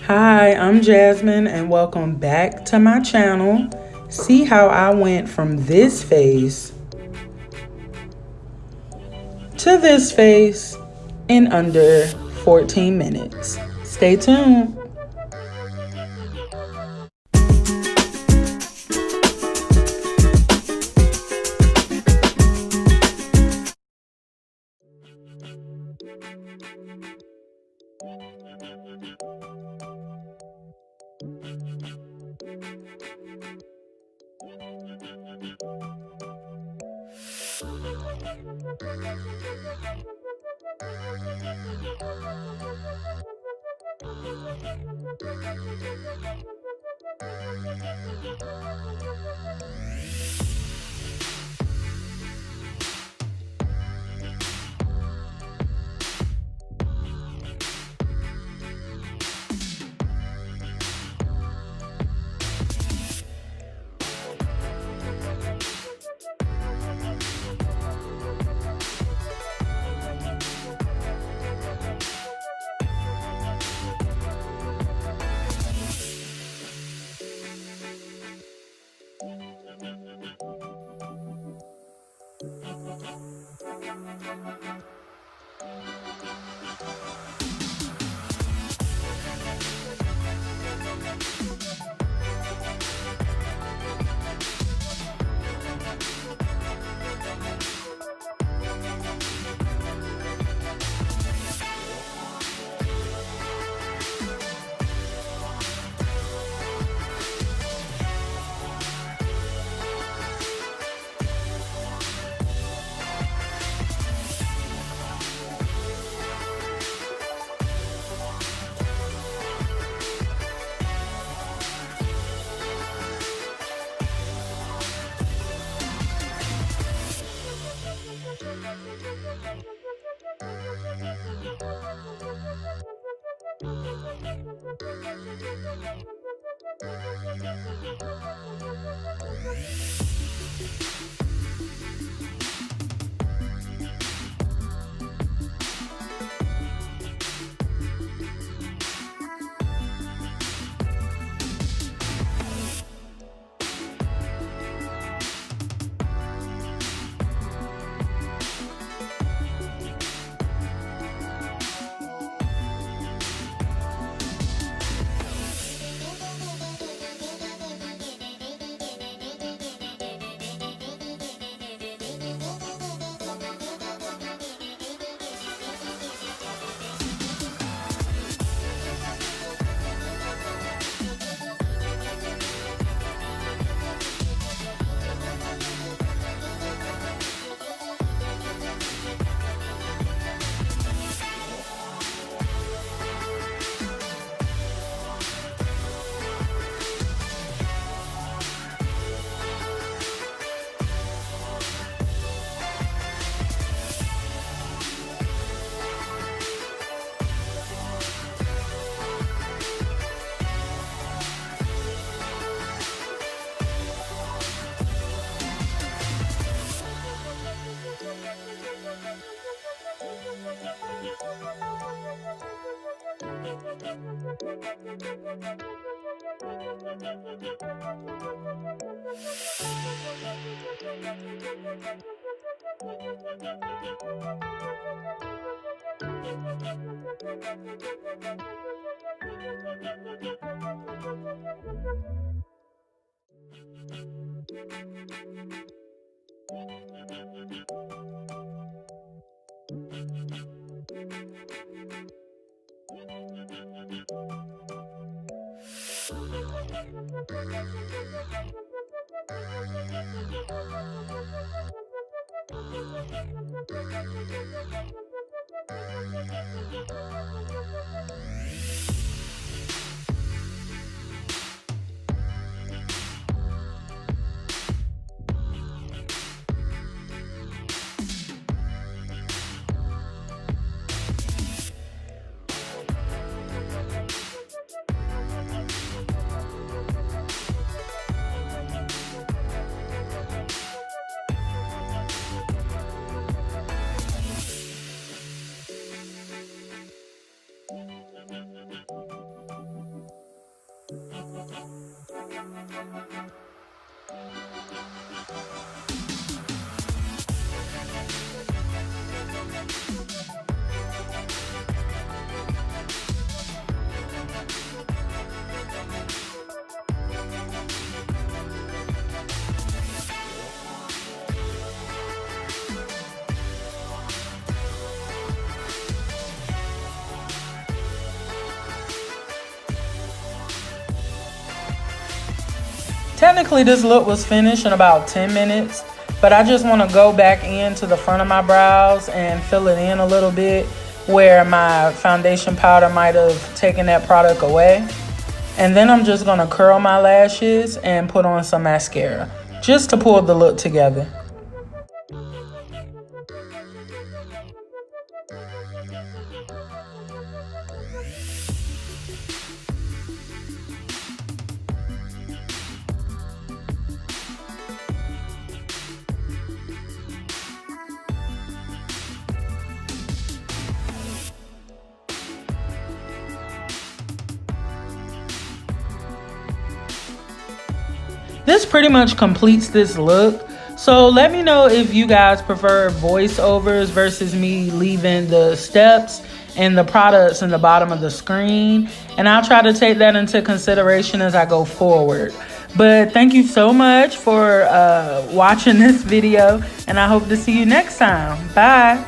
Hi, I'm Jasmine and welcome back to my channel. See how I went from this face to this face in under 14 minutes. Stay tuned. Technically, this look was finished in about 10 minutes, but I just want to go back into the front of my brows and fill it in a little bit where my foundation powder might have taken that product away. And then I'm just going to curl my lashes and put on some mascara just to pull the look together. This pretty much completes this look. So let me know if you guys prefer voiceovers versus me leaving the steps and the products in the bottom of the screen. And I'll try to take that into consideration as I go forward. But thank you so much for watching this video, and I hope to see you next time. Bye.